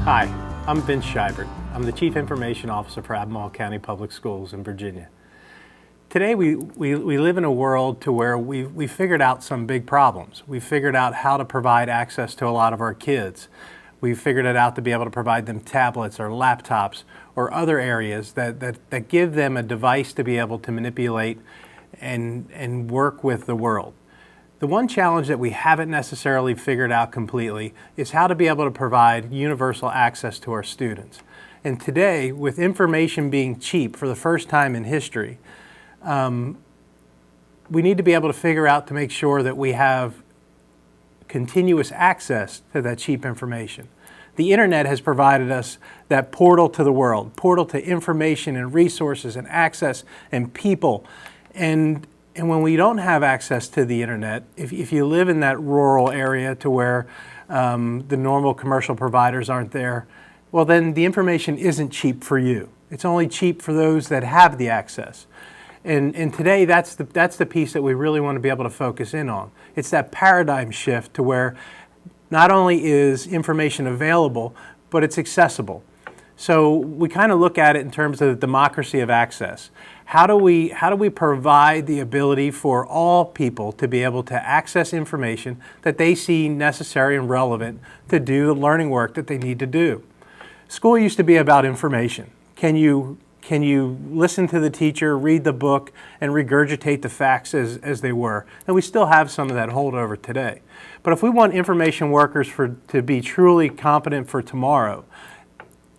Hi, I'm Vince Scheivert. I'm the Chief Information Officer for Albemarle County Public Schools in Virginia. Today we live in a world to where we figured out some big problems. We figured out how to provide access to a lot of our kids. We figured it out to be able to provide them tablets or laptops or other areas that give them a device to be able to manipulate and work with the world. The one challenge that we haven't necessarily figured out completely is how to be able to provide universal access to our students. And today, with information being cheap for the first time in history, we need to be able to figure out to make sure that we have continuous access to that cheap information. The internet has provided us that portal to the world, portal to information and resources and access and people. And when we don't have access to the internet, if you live in that rural area to where the normal commercial providers aren't there, well then the information isn't cheap for you. It's only cheap for those that have the access. And today that's the piece that we really want to be able to focus in on. It's that paradigm shift to where not only is information available, but it's accessible. So we kind of look at it in terms of the democracy of access. How do we provide the ability for all people to be able to access information that they see necessary and relevant to do the learning work that they need to do? School used to be about information. Can you listen to the teacher, read the book, and regurgitate the facts as they were? And we still have some of that holdover today. But if we want information workers to be truly competent for tomorrow,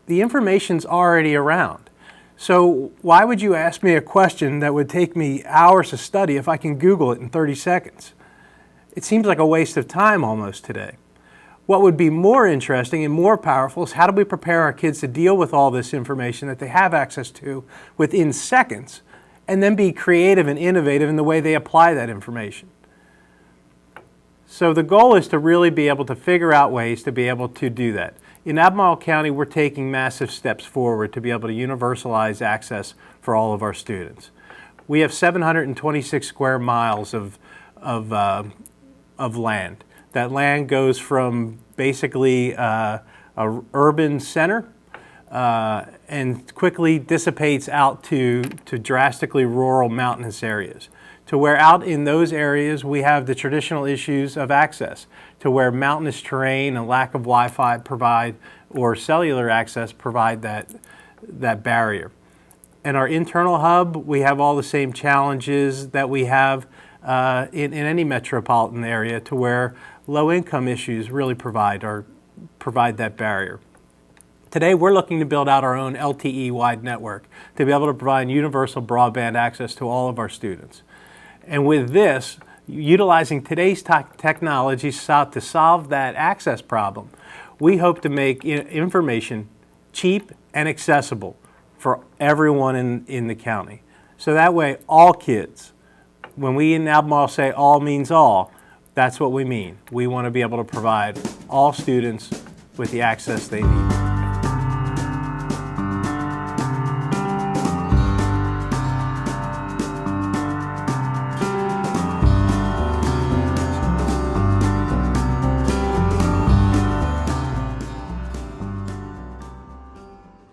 the information's already around. So why would you ask me a question that would take me hours to study if I can Google it in 30 seconds? It seems like a waste of time almost today. What would be more interesting and more powerful is how do we prepare our kids to deal with all this information that they have access to within seconds, and then be creative and innovative in the way they apply that information. So the goal is to really be able to figure out ways to be able to do that. In Albemarle County, we're taking massive steps forward to be able to universalize access for all of our students. We have 726 square miles of land. That land goes from basically an urban center and quickly dissipates out to drastically rural mountainous areas, to where out in those areas we have the traditional issues of access, to where mountainous terrain and lack of Wi-Fi provide, or cellular access provide that barrier. In our internal hub, we have all the same challenges that we have in any metropolitan area, to where low-income issues really provide that barrier. Today, we're looking to build out our own LTE-wide network to be able to provide universal broadband access to all of our students. And with this, utilizing today's technology to solve that access problem, we hope to make information cheap and accessible for everyone in the county. So that way, all kids, when we in Albemarle say all means all, that's what we mean. We want to be able to provide all students with the access they need.